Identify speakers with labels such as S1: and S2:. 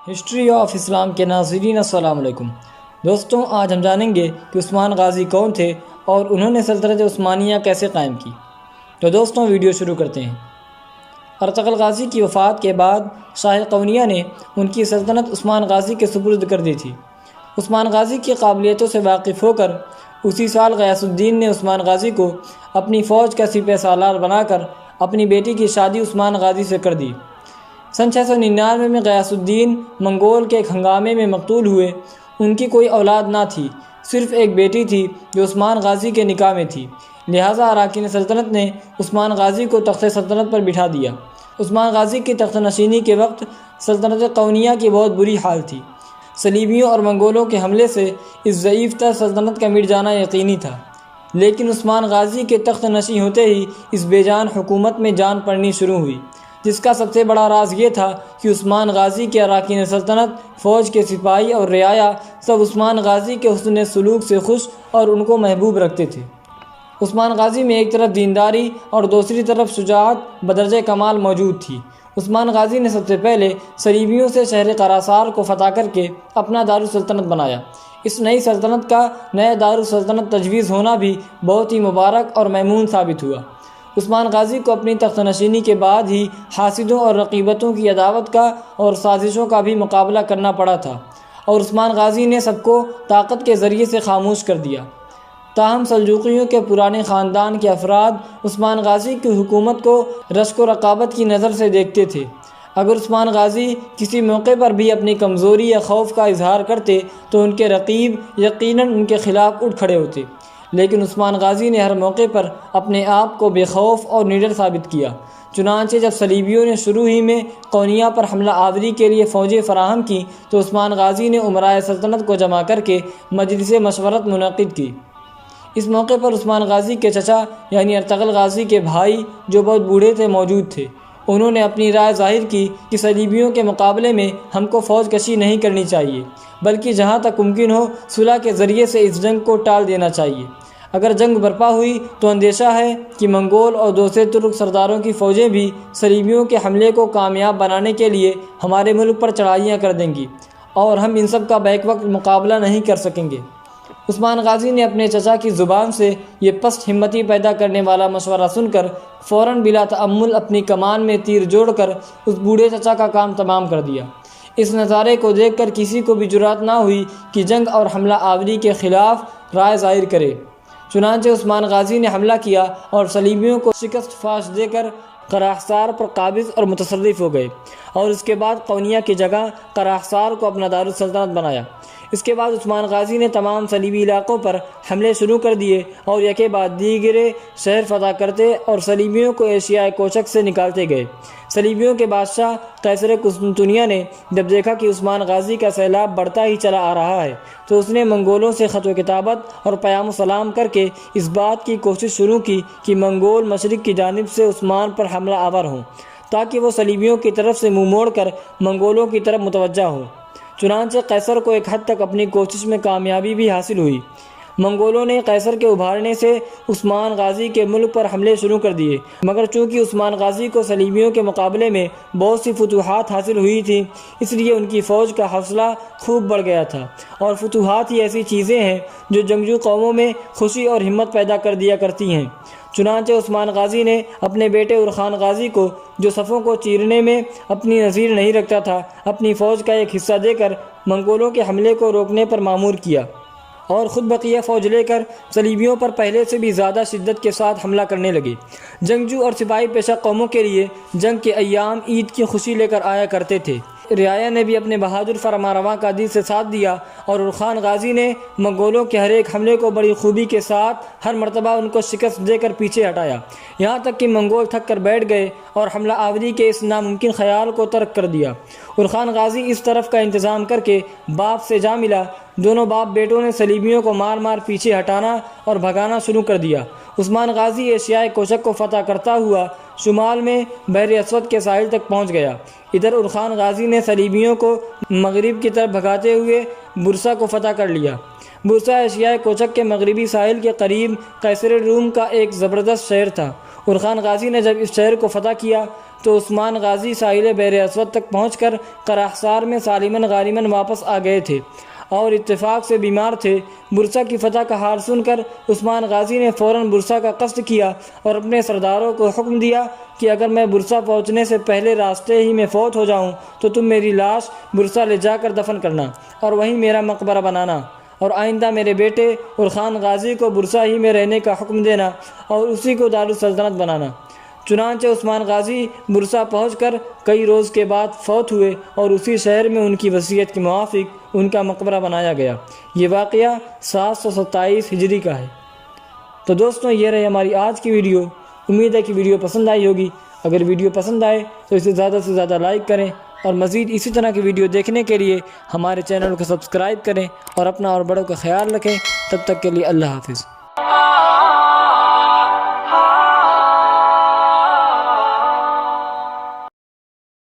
S1: History of اسلام کے ناظرین السلام علیکم دوستوں، آج ہم جانیں گے کہ عثمان غازی کون تھے اور انہوں نے سلطنت عثمانیہ کیسے قائم کی۔ تو دوستوں، ویڈیو شروع کرتے ہیں۔ ارطغرل غازی کی وفات کے بعد شاہ قونیہ نے ان کی سلطنت عثمان غازی کے سپرد کر دی تھی۔ عثمان غازی کی قابلیتوں سے واقف ہو کر اسی سال غیاث الدین نے عثمان غازی کو اپنی فوج کا سپہ سالار بنا کر اپنی بیٹی کی شادی عثمان غازی سے کر دی۔ سن 699 میں غیاث الدین منگول کے ایک ہنگامے میں مقتول ہوئے۔ ان کی کوئی اولاد نہ تھی، صرف ایک بیٹی تھی جو عثمان غازی کے نکاح میں تھی، لہٰذا اراکین سلطنت نے عثمان غازی کو تخت سلطنت پر بٹھا دیا۔ عثمان غازی کی تخت نشینی کے وقت سلطنت قونیہ کی بہت بری حال تھی۔ صلیبیوں اور منگولوں کے حملے سے اس ضعیف تر سلطنت کا مٹ جانا یقینی تھا، لیکن عثمان غازی کے تخت نشین ہوتے ہی اس بے جان حکومت میں جان پڑنی شروع ہوئی، جس کا سب سے بڑا راز یہ تھا کہ عثمان غازی کے اراکین سلطنت، فوج کے سپاہی اور رعایا سب عثمان غازی کے حسن سلوک سے خوش اور ان کو محبوب رکھتے تھے۔ عثمان غازی میں ایک طرف دینداری اور دوسری طرف شجاعت بدرجہ کمال موجود تھی۔ عثمان غازی نے سب سے پہلے صلیبیوں سے شہر قراصار کو فتح کر کے اپنا دارالسلطنت بنایا۔ اس نئی سلطنت کا نئے دارالسلطنت تجویز ہونا بھی بہت ہی مبارک اور مامون ثابت ہوا۔ عثمان غازی کو اپنی تخت نشینی کے بعد ہی حاسدوں اور رقیبتوں کی عداوت کا اور سازشوں کا بھی مقابلہ کرنا پڑا تھا، اور عثمان غازی نے سب کو طاقت کے ذریعے سے خاموش کر دیا۔ تاہم سلجوقیوں کے پرانے خاندان کے افراد عثمان غازی کی حکومت کو رشک و رقابت کی نظر سے دیکھتے تھے۔ اگر عثمان غازی کسی موقع پر بھی اپنی کمزوری یا خوف کا اظہار کرتے تو ان کے رقیب یقیناً ان کے خلاف اٹھ کھڑے ہوتے، لیکن عثمان غازی نے ہر موقع پر اپنے آپ کو بے خوف اور نڈر ثابت کیا۔ چنانچہ جب صلیبیوں نے شروع ہی میں قونیہ پر حملہ آوری کے لیے فوجیں فراہم کیں تو عثمان غازی نے امرائے سلطنت کو جمع کر کے مجلس مشورت منعقد کی۔ اس موقع پر عثمان غازی کے چچا یعنی ارطغرل غازی کے بھائی، جو بہت بوڑھے تھے، موجود تھے۔ انہوں نے اپنی رائے ظاہر کی کہ صلیبیوں کے مقابلے میں ہم کو فوج کشی نہیں کرنی چاہیے، بلکہ جہاں تک ممکن ہو صلح کے ذریعے سے اس جنگ کو ٹال دینا چاہیے۔ اگر جنگ برپا ہوئی تو اندیشہ ہے کہ منگول اور دوسرے ترک سرداروں کی فوجیں بھی صلیبیوں کے حملے کو کامیاب بنانے کے لیے ہمارے ملک پر چڑھائیاں کر دیں گی اور ہم ان سب کا بیک وقت مقابلہ نہیں کر سکیں گے۔ عثمان غازی نے اپنے چچا کی زبان سے یہ پست ہمتی پیدا کرنے والا مشورہ سن کر فوراً بلا تأمل اپنی کمان میں تیر جوڑ کر اس بوڑھے چچا کا کام تمام کر دیا۔ اس نظارے کو دیکھ کر کسی کو بھی جرأت نہ ہوئی کہ جنگ اور حملہ آوری کے خلاف رائے ظاہر کرے۔ چنانچہ عثمان غازی نے حملہ کیا اور صلیبیوں کو شکست فاش دے کر قراحصار پر قابض اور متصرف ہو گئے، اور اس کے بعد قونیہ کی جگہ قراحصار کو اپنا دارالسلطنت بنایا۔ اس کے بعد عثمان غازی نے تمام صلیبی علاقوں پر حملے شروع کر دیے اور یکے بعد دیگرے شہر فتح کرتے اور صلیبیوں کو ایشیائے کوچک سے نکالتے گئے۔ صلیبیوں کے بادشاہ قیصر قسطنطنیہ نے جب دیکھا کہ عثمان غازی کا سیلاب بڑھتا ہی چلا آ رہا ہے تو اس نے منگولوں سے خط و کتابت اور پیام و سلام کر کے اس بات کی کوشش شروع کی کہ منگول مشرق کی جانب سے عثمان پر حملہ آور ہوں، تاکہ وہ صلیبیوں کی طرف سے منہ موڑ کر منگولوں کی طرف متوجہ ہوں۔ چنانچہ قیصر کو ایک حد تک اپنی کوشش میں کامیابی بھی حاصل ہوئی۔ منگولوں نے قیصر کے ابھارنے سے عثمان غازی کے ملک پر حملے شروع کر دیے، مگر چونکہ عثمان غازی کو صلیبیوں کے مقابلے میں بہت سی فتوحات حاصل ہوئی تھیں، اس لیے ان کی فوج کا حوصلہ خوب بڑھ گیا تھا، اور فتوحات ہی ایسی چیزیں ہیں جو جنگجو قوموں میں خوشی اور ہمت پیدا کر دیا کرتی ہیں۔ چنانچہ عثمان غازی نے اپنے بیٹے اورخان غازی کو، جو صفوں کو چیرنے میں اپنی نظیر نہیں رکھتا تھا، اپنی فوج کا ایک حصہ دے کر منگولوں کے حملے کو روکنے پر مامور کیا، اور خود بقیہ فوج لے کر صلیبیوں پر پہلے سے بھی زیادہ شدت کے ساتھ حملہ کرنے لگے۔ جنگجو اور سپاہی پیشہ قوموں کے لیے جنگ کے ایام عید کی خوشی لے کر آیا کرتے تھے۔ رعایا نے بھی اپنے بہادر فرمانرواں کا دل سے ساتھ دیا، اور اورخان غازی نے منگولوں کے ہر ایک حملے کو بڑی خوبی کے ساتھ ہر مرتبہ ان کو شکست دے کر پیچھے ہٹایا، یہاں تک کہ منگول تھک کر بیٹھ گئے اور حملہ آوری کے اس ناممکن خیال کو ترک کر دیا۔ اورخان غازی اس طرف کا انتظام کر کے باپ سے جا ملا۔ دونوں باپ بیٹوں نے صلیبیوں کو مار مار پیچھے ہٹانا اور بھگانا شروع کر دیا۔ عثمان غازی ایشیائے کوچک کو فتح کرتا ہوا شمال میں بحر اسود کے ساحل تک پہنچ گیا۔ ادھر اورخان غازی نے صلیبیوں کو مغرب کی طرف بھگاتے ہوئے برسا کو فتح کر لیا۔ برسا ایشیائے کوچک کے مغربی ساحل کے قریب قیصر روم کا ایک زبردست شہر تھا۔ اورخان غازی نے جب اس شہر کو فتح کیا تو عثمان غازی ساحل بحر اسود تک پہنچ کر قراحصار میں سالماً غانماً واپس آ گئے تھے اور اتفاق سے بیمار تھے۔ برسا کی فتح کا حال سن کر عثمان غازی نے فوراً برسا کا قصد کیا اور اپنے سرداروں کو حکم دیا کہ اگر میں برسا پہنچنے سے پہلے راستے ہی میں فوت ہو جاؤں تو تم میری لاش برسا لے جا کر دفن کرنا اور وہیں میرا مقبرہ بنانا، اور آئندہ میرے بیٹے اور خان غازی کو برسا ہی میں رہنے کا حکم دینا اور اسی کو دارالسلطنت بنانا۔ چنانچہ عثمان غازی برسا پہنچ کر کئی روز کے بعد فوت ہوئے اور اسی شہر میں ان کی وصیت کے موافق ان کا مقبرہ بنایا گیا۔ یہ واقعہ 727 ہجری کا ہے۔ تو دوستوں، یہ رہی ہماری آج کی ویڈیو۔ امید ہے کہ ویڈیو پسند آئی ہوگی۔ اگر ویڈیو پسند آئے تو اسے زیادہ سے زیادہ لائک کریں اور مزید اسی طرح کی ویڈیو دیکھنے کے لیے ہمارے چینل کو سبسکرائب کریں اور اپنا اور بڑوں کا خیال رکھیں۔ تب تک کے لیے اللہ حافظ۔